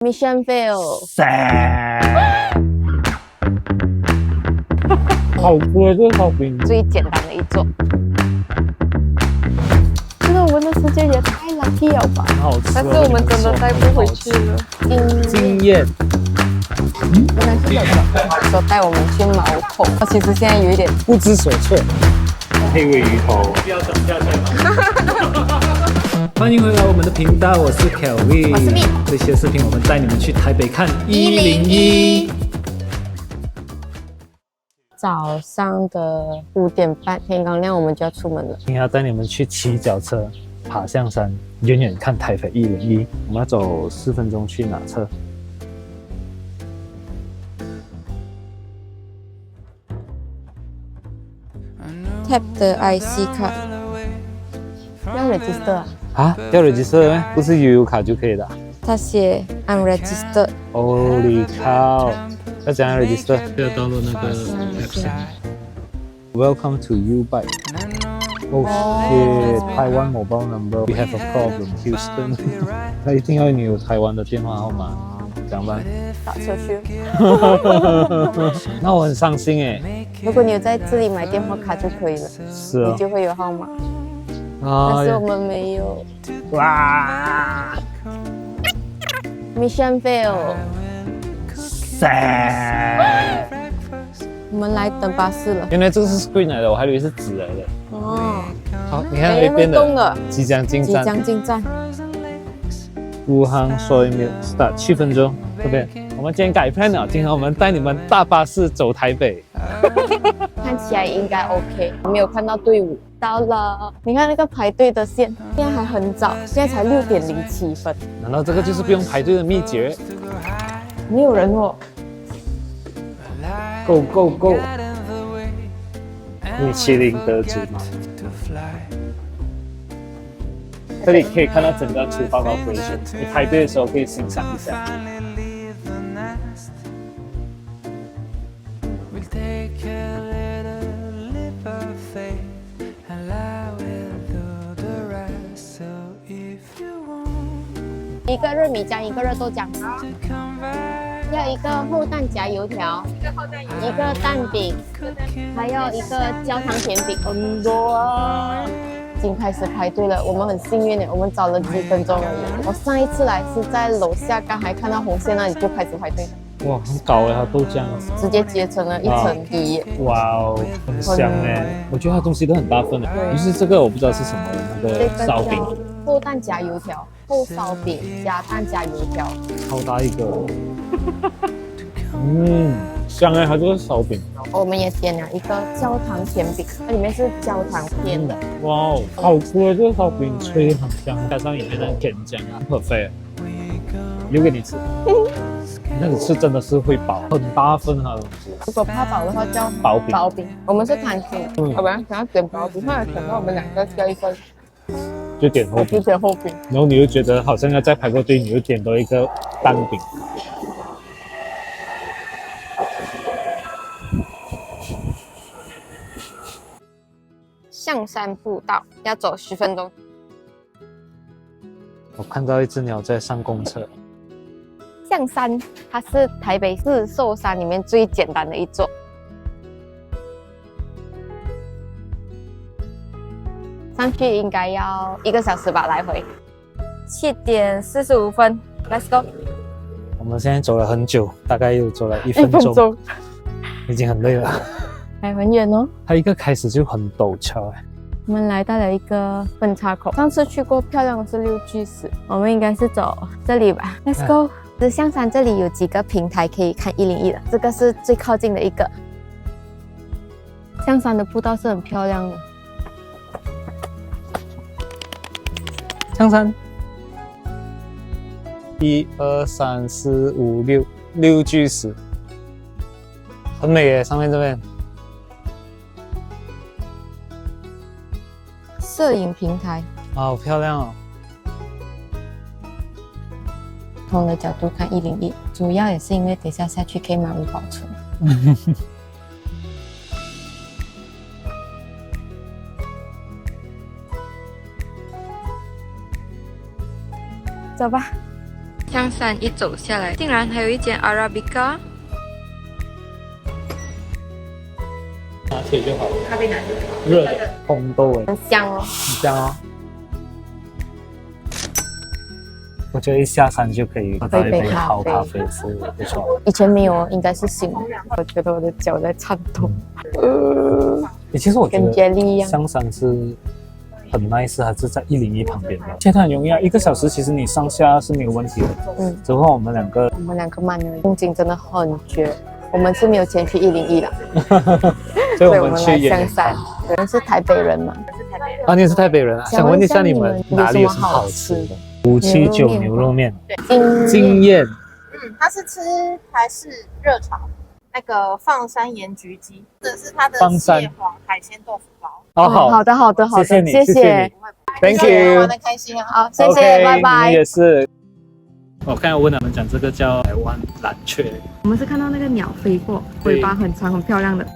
Mission fail。好贵这个烧饼，最简单的一座。真的，我们的时间也太 lucky 了吧！很好吃。但是我们真的带不回去了。经验。应该是有的。说带我们去毛孔，其实现在有一点不知所措。黑尾鱼头。不要等下再欢迎回来我们的频道，我是 Kelvin， 我是 Mi。这些视频我们带你们去台北看101。早上的5点半，天刚亮我们就要出门了。今天要带你们去骑脚车，爬象山，远远看台北101。我们要走4分钟去哪侧？Tap 的 IC 卡要 register 啊？啊，要 register 吗？不是悠游卡就可以的。他写 unregistered。Holy cow！ 要怎样 register？ 要 download 那个 app。Welcome to U-Bike。Oh shit！ Taiwan mobile number. We have a problem, Houston。他一定要你有台湾的电话号码，怎么办？打车去。那我很伤心哎。如果你有在这里买电话卡就可以了，是啊，你就会有号码。啊，但是我们没有。哇 ！Mission fail。我们来等巴士了。原来这个是 screen 来的，我还以为是纸来的。哦。好，你看那边的即将进站。即将进站。武汉所以没有 start 7分钟，对不对？我们今天改 plan 了，今天我们带你们搭巴士走台北。看起来应该 OK， 没有看到队伍。到了，你看那个排队的线，现在还很早，现在才6点07分。难道这个就是不用排队的秘诀？没有人哦。Go go go！ 米其林得主嘛。这里可以看到整个厨房 operation， 你排队的时候可以欣赏一下。一个热米浆，一个热豆浆，要一个厚蛋夹油条，一个蛋饼，还有一个焦糖甜饼。很多啊！已经开始排队了，我们很幸运的，我们早了几分钟而已。我上一次来是在楼下，刚还看到红线那里就开始排队了。哇，很高哎，它豆浆直接结成了一层皮。哇哦，很香哎！我觉得它东西都很大份的。于是这个我不知道是什么的，那个烧饼，厚蛋夹油条，厚烧饼加蛋加油条，超大一个。香哎，它这个烧饼。我们也点了一个焦糖甜饼，它里面是焦糖片的。哇哦，好贵这个烧饼，脆很香，加上里面的甜浆，perfect。留给你吃。那你吃真的是会饱，很大份它的东西。如果怕饱的话叫薄饼。薄饼，我们是摊心，要不然想要点薄饼，后来想到我们2个叫一份，就点厚饼，就点厚饼。然后你又觉得好像要再排过队，你又点多一个蛋饼。象山步道要走10分钟。我看到一只鸟在上公车。象山它是台北4兽山里面最简单的一座，上去应该要1个小时吧，来回。7点45分 ，Let's go。我们现在走了很久，大概又走了1分钟，已经很累了。还很远哦。它一个开始就很陡峭哎。我们来到了一个分岔口，上次去过漂亮的是6巨石，我们应该是走这里吧 ，Let's go。象山这里有几个平台可以看101的，这个是最靠近的一个。象山的步道是很漂亮的。象山，1、2、3、4、5、6巨石，很美耶，上面这边。摄影平台，好漂亮哦。不同的角度看101，主要也是因为等下去可以买5保存。走吧。香山一走下来，竟然还有一间 Arabica。拿铁就好了，咖啡拿铁，热的红豆味，很香哦。很香哦。我觉得一下山就可以喝到一杯好咖啡是不错。以前没有，应该是新的。我觉得我的脚在颤抖。其实我觉跟 jelly 一样。得香山是很 nice， 还是在101旁边的。现在很容易啊，1个小时其实你上下是没有问题的。只不过我们两个慢而已。风景真的很绝。我们是没有钱去101的，所以我们去香山。我们是台北人嘛？啊，你也是台北人啊？想问一下你们哪里有什么好吃的？579牛肉面，惊艳。它是吃台式热炒，那个放山盐焗鸡，这是它的蟹黄海鲜豆腐包。哦，好的，谢谢你，Thank you， 玩得开心啊！好，谢谢，拜拜。你也是。我刚才问他们讲这个叫台湾蓝雀，我们是看到那个鸟飞过，尾巴很长，很漂亮的。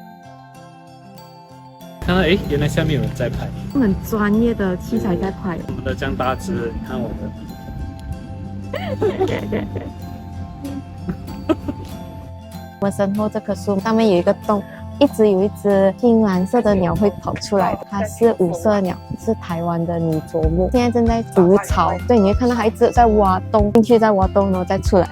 看到原来下面有人在拍，很专业的器材在拍。我们的这样大只，你看我的。我们身后这棵树上面有一个洞，一直有一只青蓝色的鸟会跑出来，它是五色鸟，是台湾的拟啄木，现在正在筑巢，对，你会看到它一直在挖洞，进去再挖洞，然后再出来。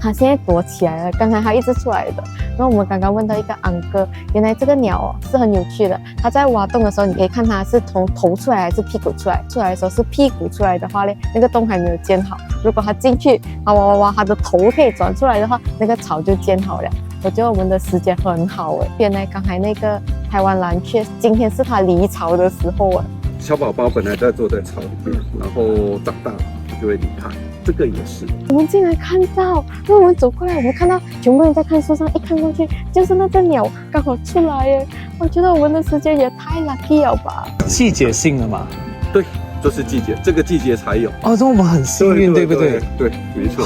它现在躲起来了，刚才它一直出来的。然后我们刚刚问到一个安哥，原来这个鸟是很有趣的，它在挖洞的时候，你可以看它是从头出来还是屁股出来。出来的时候是屁股出来的话呢，那个洞还没有建好。如果它进去，挖，它的头可以转出来的话，那个巢就建好了。我觉得我们的时间很好哎，原来刚才那个台湾蓝雀，今天是它离巢的时候啊。小宝宝本来在坐在巢里面，然后长大就会离开。这个也是，我们竟然看到，因为我们走过来，我们看到全部人在看树上，一看过去就是那只鸟刚好出来耶！我觉得我们的时间也太 lucky 了吧！季节性的嘛，对，就是季节，这个季节才有。哦，这我们很幸运，对不对？对，没错。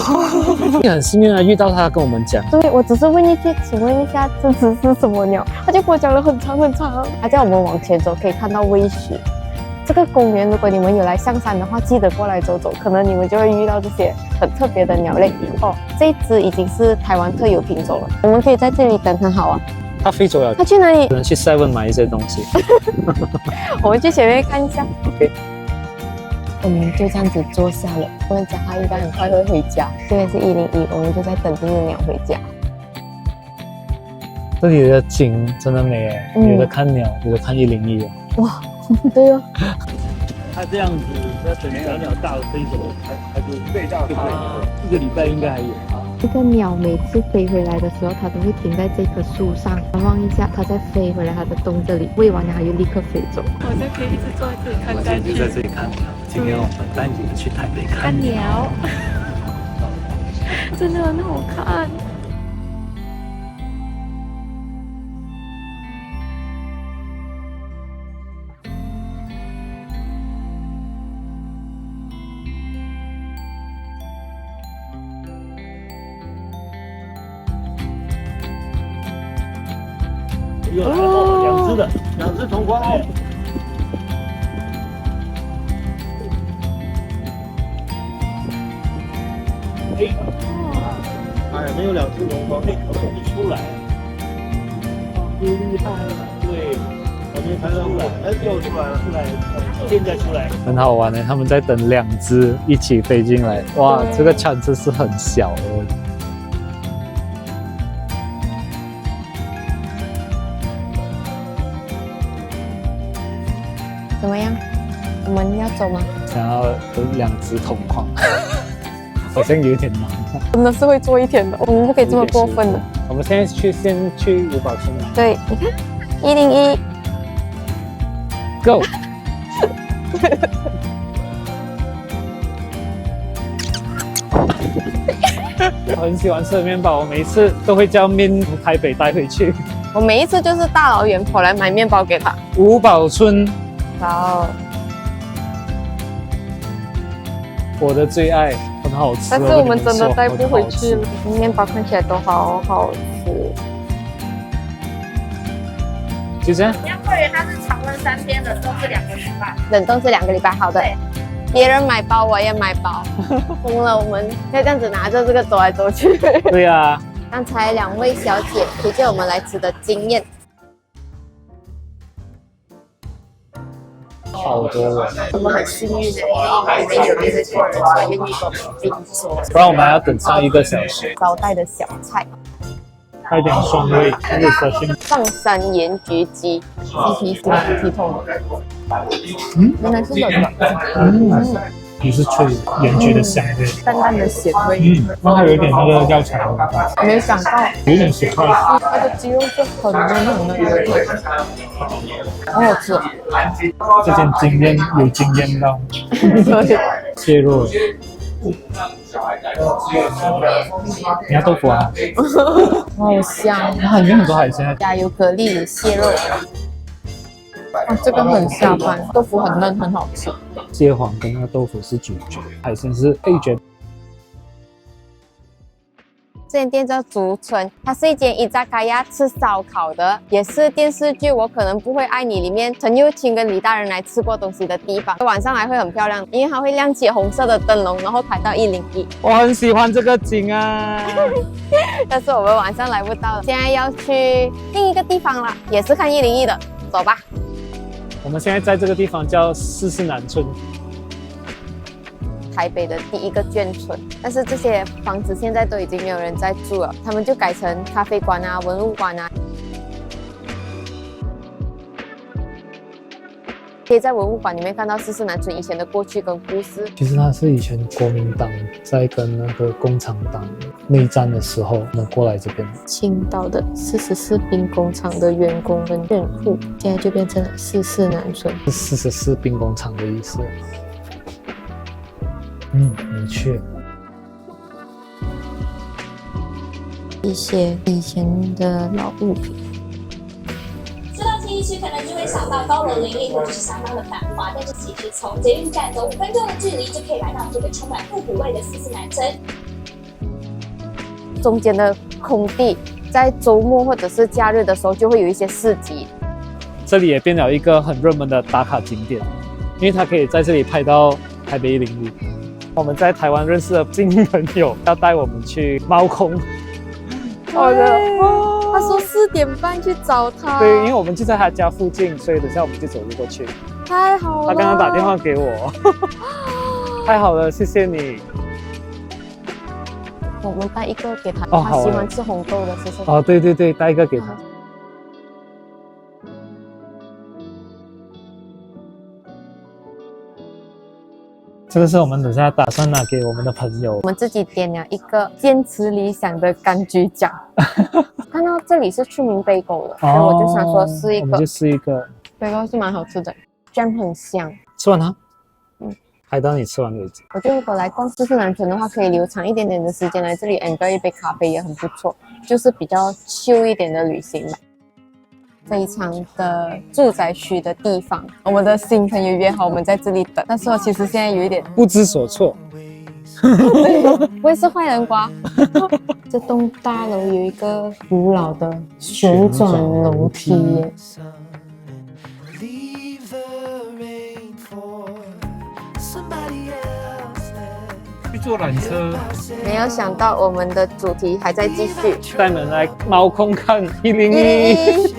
你很幸运啊，遇到他跟我们讲。对，我只是问一句，请问一下，这只是什么鸟？他就跟我讲了很长很长，他叫我们往前走，可以看到威石。这个公园，如果你们有来象山的话，记得过来走走，可能你们就会遇到这些很特别的鸟类。哦，这一只已经是台湾特有品种了，我们可以在这里等很好啊。它飞走了，它去哪里？可能去 Seven 买一些东西。我们去前面看一下。OK。我们就这样子坐下了。我们讲他应该很快会回家。这边是101，我们就在等这只鸟回家。这里的景真的美耶，有的看鸟，有的看101。哇！对哦，它这样子，要等小鸟大了飞走，它就飞到它1个礼拜应该还有。这个鸟每次飞回来的时候，它都会停在这棵树上，望一下，它再飞回来它的洞这里，喂完了它又立刻飞走。好像可以一直坐在这里看下去。就在这里看鸟。今天我们带你们去台北看鸟，真的很好看。哦，2只同花哦。没有2只同花，一出来，厉害了，对，还没拍出来，又出来了，现在出来，很好玩呢。他们在等2只一起飞进来，哇，这个场子是很小哦。怎么样？我们要走吗？想要跟2只同框，好像有点难。真的是会做一天的，我们不可以这么过分的。我们现在先去五宝村了。对，你看101 ，Go。我很喜欢吃的面包，我每一次都会叫面从台北带回去。我每一次就是大老远跑来买面包给他。五宝村，好，我的最爱，很好吃。但是我们真的带不回去了，面包看起来都好好吃。就这样。你要会员它是常温3天，冷冻是2个礼拜。冷冻是2个礼拜，好的。别人买包我也买包，疯了，我们要这样子拿着这个走来走去。对呀、刚才2位小姐推荐我们来吃的经验，好多人，我们很幸运的，因为我们有这个客人才愿意给我们订做不然我们还要等上1个小时。招待的小菜，还有点双味，那个小心。放山盐焗鸡，鸡皮是剔透的，原来是冷的，皮是脆，盐焗的香味，淡淡的咸味，那还有一点那个药材的味道，没有想到有点咸味。它的鸡肉是很嫩很嫩的，好好吃哦。这间有惊艳到，对，蟹肉。你要豆腐啊？好香，它里面很多海鲜。加油蛤蜊蟹肉，这个很下饭，豆腐很嫩，很好吃。蟹黄跟那个豆腐是主角，海鲜是配角。这间店叫竹村，它是一间伊扎卡亚吃烧烤的，也是电视剧《我可能不会爱你》里面陈又青跟李大人来吃过东西的地方。晚上来会很漂亮，因为它会亮起红色的灯笼，然后排到101。我很喜欢这个景啊，但是我们晚上来不到了，现在要去另一个地方了，也是看101的，走吧。我们现在在这个地方叫四四南村。台北的第1个眷村，但是这些房子现在都已经没有人在住了，他们就改成咖啡馆啊、文物馆啊。可以在文物馆里面看到四四南村以前的过去跟故事。其实它是以前国民党在跟那个共产党内战的时候，过来这边。青岛的44兵工厂的员工跟佃户，现在就变成了四四南村。是44兵工厂的意思。明确。一些以前的老物品。说到信义区，可能就会想到高楼林立或者是相当的繁华，但是其实从捷运站走5分钟的距离就可以来到这个充满复古味的四四南村。中间的空地，在周末或者是假日的时候，就会有一些市集。这里也变了一个很热门的打卡景点，因为它可以在这里拍到台北101。我们在台湾认识的新朋友要带我们去猫空。好的，他说4点半去找他。对，因为我们就在他家附近，所以等下我们就走路过去。太好了。他刚刚打电话给我，太好了，谢谢你。我们带一个给他，哦他喜欢吃红豆的，是不是？哦，对对对，带一个给他。这个是我们等下打算拿给我们的朋友。我们自己点了一个坚持理想的柑橘酱。看到这里是出名贝狗的，所以我就想说试一个。我们就试一个。贝狗是蛮好吃的，jam 很香。吃完它？还到你吃完为止。我觉得如果来逛四四南村的话，可以留长一点点的时间来这里 enjoy 一杯咖啡也很不错，就是比较chill一点的旅行吧。非常的住宅区的地方，我们的新朋友约好我们在这里等，但是我其实现在有一点不知所措。我也是坏人瓜。这栋大楼有一个古老的旋转楼梯耶。去坐缆车。没有想到我们的主题还在继续，带你们来猫空看101。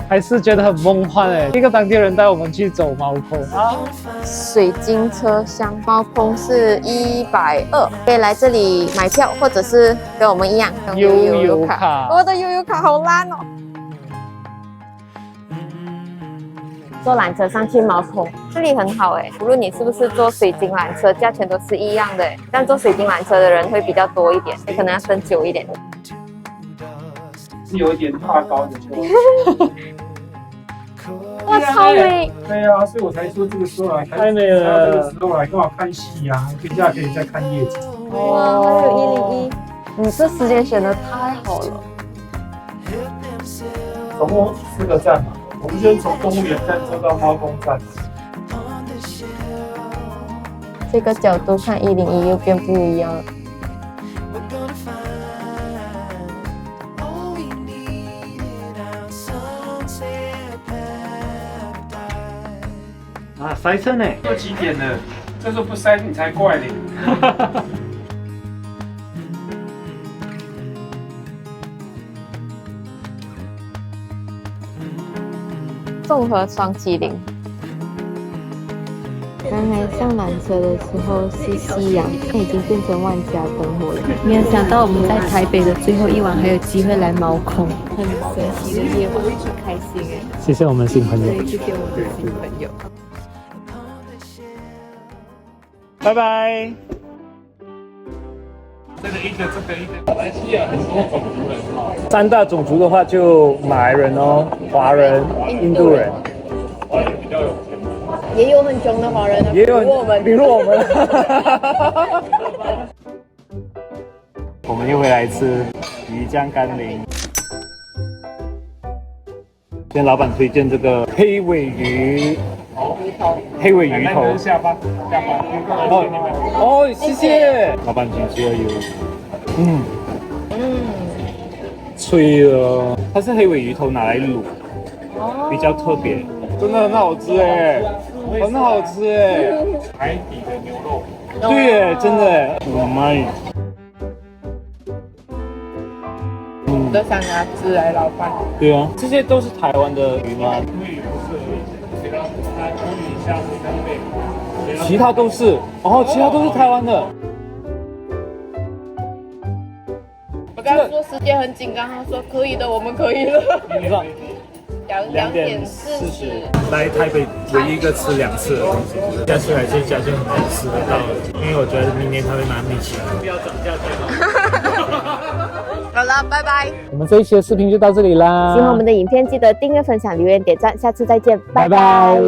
还是觉得很梦幻哎！一个当地人带我们去走猫空啊，水晶车厢猫空是120，可以来这里买票，或者是跟我们一样用悠游卡。我的悠游卡好烂哦！坐缆车上去猫空，这里很好哎，无论你是不是坐水晶缆车，价钱都是一样的哎，但坐水晶缆车的人会比较多一点，你可能要等久一点。是有一点怕高的就。哇，超美！对啊，所以我才说这个时候来看，太美了。这个时候来干嘛看戏啊？等一下可以再看夜景。哇，还有101，你这时间选的太好了。总共4个站嘛，我们先从动物园站坐到猫空站。这个角度看101又变不一样了。塞车呢。都几点了？这时候不塞你才怪嘞。综合双麒麟。刚才上缆车的时候是夕阳，现在已经变成万家灯火了。没有想到我们在台北的最后一晚还有机会来猫空，很神奇的夜晚，很开心哎！谢谢我们新朋友，谢谢我们的新朋友。拜拜。这个一个，马来西亚很多种族人哈。三大种族的话，就马来人哦，华人、印度人，华人比较有钱。也有很穷的华人啊，也有比如我们。我们又回来吃鱼酱甘霖。今天老板推荐这个黑尾鱼，黑尾鱼头。下巴。哦，谢谢。老板请吃了有，脆的，它是黑尾鱼头拿来卤，比较特别，真的很好吃哎，很好吃哎，海底的牛肉。对耶，真的耶，我妈耶。都想拿吃来老板。对啊，这些都是台湾的鱼吗？鲑鱼不是而已，鲑鱼、虾子、干贝，其他都是哦，其他都是台湾的。我刚刚说时间很紧，刚刚说可以的，我们可以了。你知道2点40。来台北唯一一个吃2次的东西，下次来这家就很难吃得到了，因为我觉得明年他会拿米其林。不要涨价最好。好了，拜拜。我们这一期的视频就到这里啦。喜欢我们的影片，记得订阅、分享、留言、点赞，下次再见，拜拜。